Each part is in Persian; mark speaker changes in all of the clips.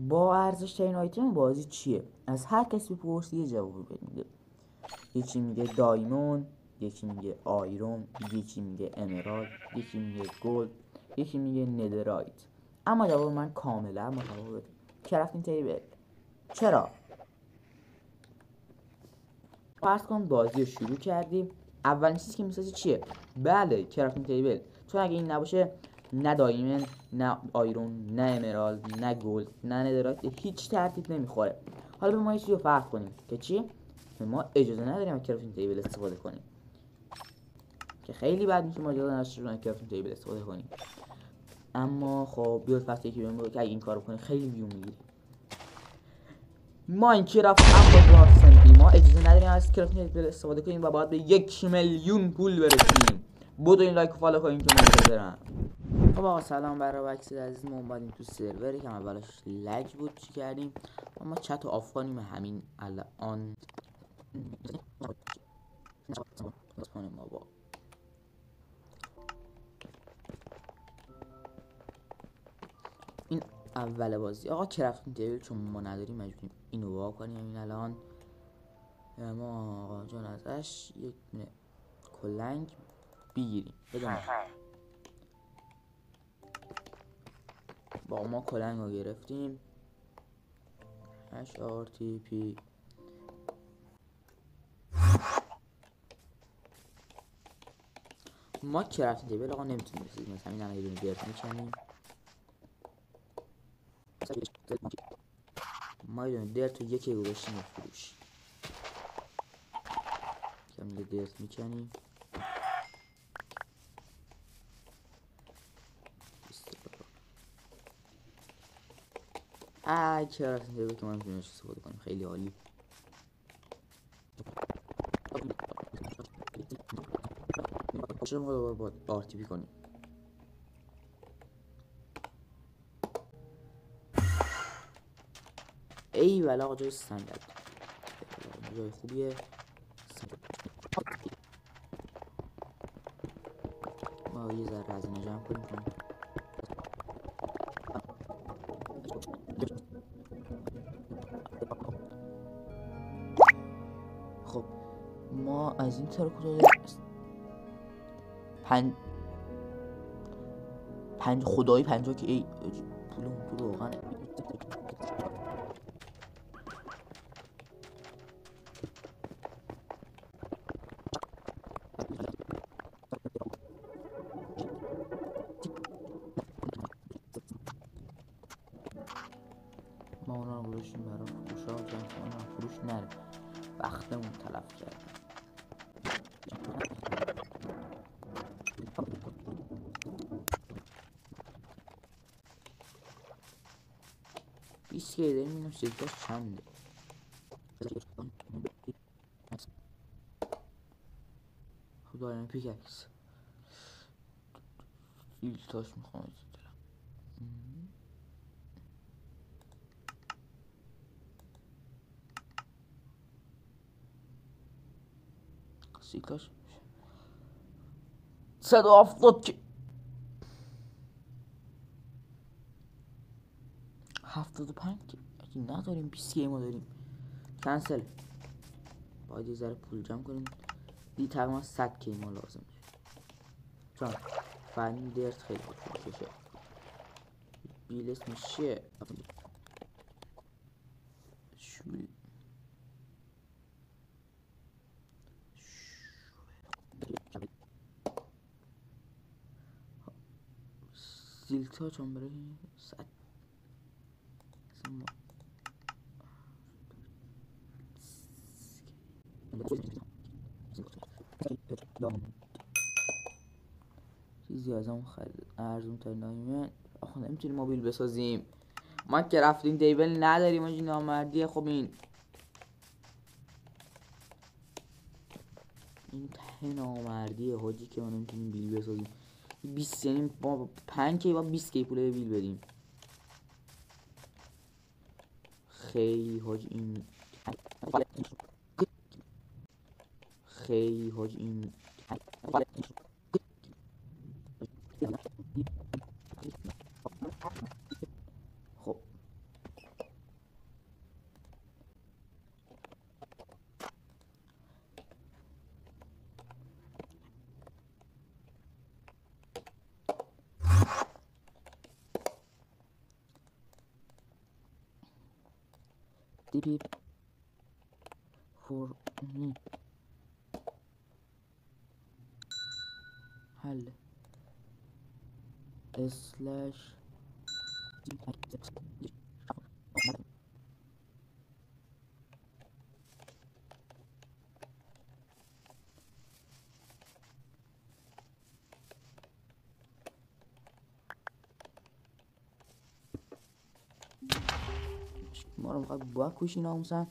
Speaker 1: با ارزش ترین آیتم بازی چیه؟ از هر کسی بپرسی یه جواب میده. یکی میگه دایموند، یکی میگه آیرون، یکی میگه امرالد، یکی میگه گلد، یکی میگه ندرایت. اما جواب من کاملا متفاوته. کرافتینگ تیبل. چرا؟ فرض کن بازی رو شروع کردیم، اولین چیزی که میسازی چیه؟ بله، کرافتینگ تیبل. چون اگه این نباشه نه دایموند، نه آیرون، نه امرالد، نه گلد، نه ندرایت هیچ ترتیب نمیخوره. حالا به ما یه چیزی رو فرض کنیم که چی؟ ما اجازه نداریم از کرافتینگ تیبل استفاده کنیم، که خیلی بد میشه ما اجازه نداشته از کرافتینگ تیبل استفاده کنیم. اما خب بیاد فکتی که بهم که اگه این کارو کنیم خیلی ویو میگیره. ماینکرافت اما ما اجازه نداریم از کرافتینگ تیبل استفاده کنیم و باید به 1,000,000 پول برسیم. بدو این لایک و فالو کنیم که منتظرم. خب آقا سلام برای بکسید عزیز. ما اومدیم تو سروری که اولش لج بود. چی کردیم؟ ما چت رو آف کنیم همین الان. ما با این اول بازی آقا کرافتینگ تیبل چون ما نداریم مجبوریم اینو وا کنیم همین الان. ما آقا جان ازش یک کلنگ بگیریم. بدون با ما کلنگ رو گرفتیم. HRTP ما کرافتینگ تیبل آقا نمیتونیم بسازیم. مثلا همین الان یه دونه درت میکنیم. ما یه دونه درت رو یکی گذاشتیم فروش. یه درت میکنیم. کرافتینگ تیبل که ما میتونیم استفاده کنیم خیلی عالی. چرا ما دوباره با RTP کنیم؟ ای ولی آقا جای سنگل جای خوبیه. ما یه ذره از اینو جمع کنیم. خب ما از این طرف کجا پنج خدایی 50 که ای پولمون تو روغنه. ما اونا رو گذاشتیم برای فروش ها چون اونا فروش نره وقتمون تلف کرد. بیست که داریم اینم سیلکاش چنده. خب داریم پیککس سیلکاش میخوام سیلکاش 170 که 75 که اگه نداریم 20 که ما داریم کنسل. باید یه ذره پول جمع کنیم. دی تقریبا 100 که ما لازم چون فنی درت خیلی خوب بشه. بیل اسمش چیه؟ زیلتا چون برای 100 چیزی از اون خرید ارزون ترین دایمه. آخه نمیتونیم موبیل بسازیم. ما کرافتینگ تیبل نداریم. آجی نامردیه. خب این ته نامردیه حاجی که ما نمیتونیم بیل بسازیم. 20 یعنی با 5 کی با 20 کی پول بیل بدیم. خیلی حاجی این خیلی حاجی این خب دیپی فور حل اسلش ما رو میخواد با کوشی ناموسن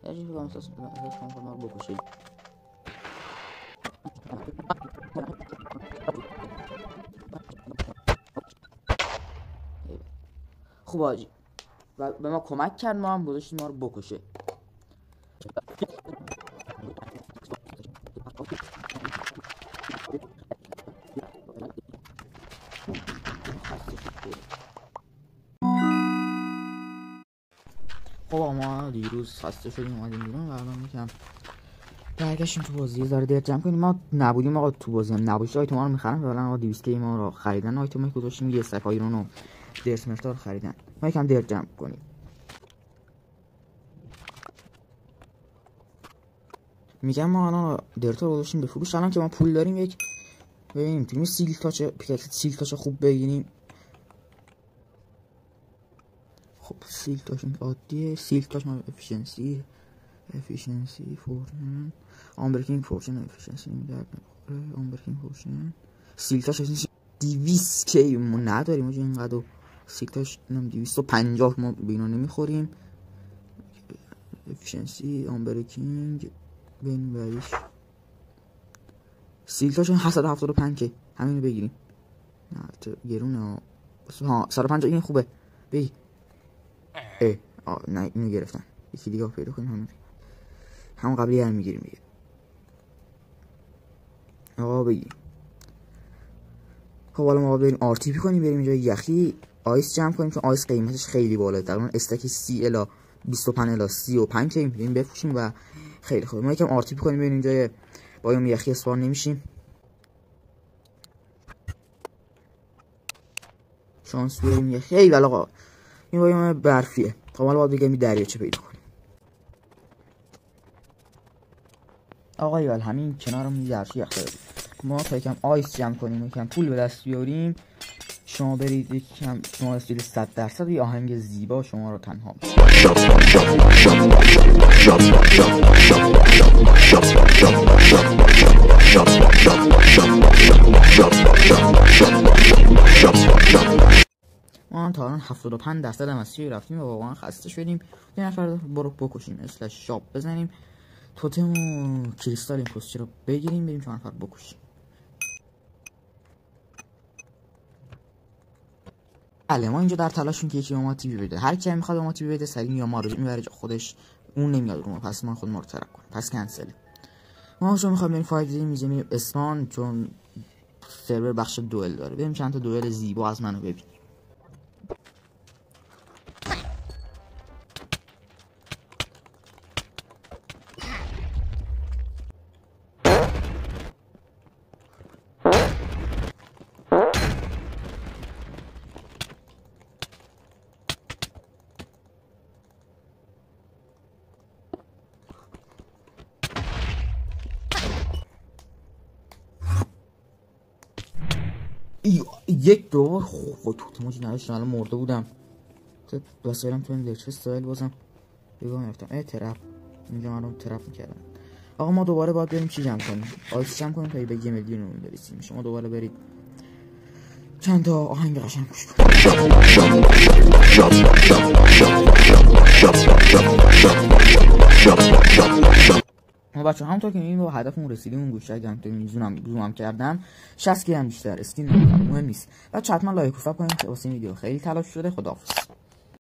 Speaker 1: اجي بقى مساس ما رو بکشید. خوب آجی و به ما کمک کرد، ما هم گذاشتیم ما رو بکشه. خب ما دیروز خسته شدیم اومدیم بیرون و الان میگم برگشتیم تو بازی. یه ذره جمع کنیم. ما نبودیم آقا، تو بازی هم نبودیم آیتم ها رو میخرن فعلا. آقا 200 کی ما رو خریدن، آیتم گذاشتیم یه استک آیرون و درس مقدار خریدن. ما یکم در جمع کنیم. میگم ما الان درتا رو گذاشتیم به فروش. الان که ما پول داریم یک ببینیم تیم سیل تاچ خوب بگیریم. خب سیل تاچ عادیه، سیل تاچ ما افیشنسی فورشن آمبرکینگ فورشن افیشنسی میداد. آمبرکینگ فورشن سیل تاچ 200 کی ما نداریم اینقدر. سیل تاچ 250 ما بینا نمیخوریم. افیشنسی آمبرکینگ بین بعدیش سیل تاچ 775 کی همینو بگیریم. نه گرونه ها 150 این خوبه بگی. نه اینو گرفتم. یکی دیگه پیدا کنیم همون قبلی هم میگیریم دیگه. آقا بگی خب حالا ما بریم آر تی پی کنیم، بریم اینجا یخی آیس جمع کنیم چون آیس قیمتش خیلی بالاست. در اون استکی 30 الی 25 الی 35 کی میتونیم بفروشیم و خیلی خوب. ما یکم آر تی پی کنیم بریم اینجا با اون یخی اسپان نمیشیم. شانس بریم یخی. ای والا آقا این بایم برفیه. خب حالا باید بگم این دریاچه پیدا کنیم. آقا ایول همین کنارم درشی یخ داره. ما تا یکم آیس جمع کنیم، یکم پول به دست بیاریم. شما برید یکم شما استیل 100% یه آهنگ زیبا شما رو تنها ما تا الان 75% هم از چی رفتیم و واقعا خسته شدیم. یه نفر برو بکشیم اسلش شاپ بزنیم، توتم و کریستال این پوستچر رو بگیریم، بریم چند نفر بکشیم. بله ما اینجا در تلاشیم که یکی ما تیوی بده. هر کی میخواد ما تیوی بده سریع یا ما رو میبره خودش، اون نمیاد رو ما، پس ما خود ما رو ترک کنیم، پس کنسل. ما چون میخوایم بریم فایت میزنیم اسپان چون سرور بخش دوئل داره. بریم چند تا دوئل زیبا از منو ببین. یک دور خوب تو تماجی نداشتم الان مرده بودم. وسایلم تو این درچه استایل بازم بگاه میرفتم. ترپ اینجا من رو ترپ میکردم. آقا ما دوباره باید بریم چی جمع کنیم؟ آیس جمع کنیم تا به 1 میلیون برسیم. شما دوباره برید چند تا آهنگ قشنگ گوش کنید. ما بچه همونطور که این رو هدفمون رسیدیم اون گوشه اگه همطور زوم کردم 60 کی هم بیشتر اسکین مهم نیست. بچه حتما لایک و ساب کنید واسه این ویدیو خیلی تلاش شده. خداحافظ.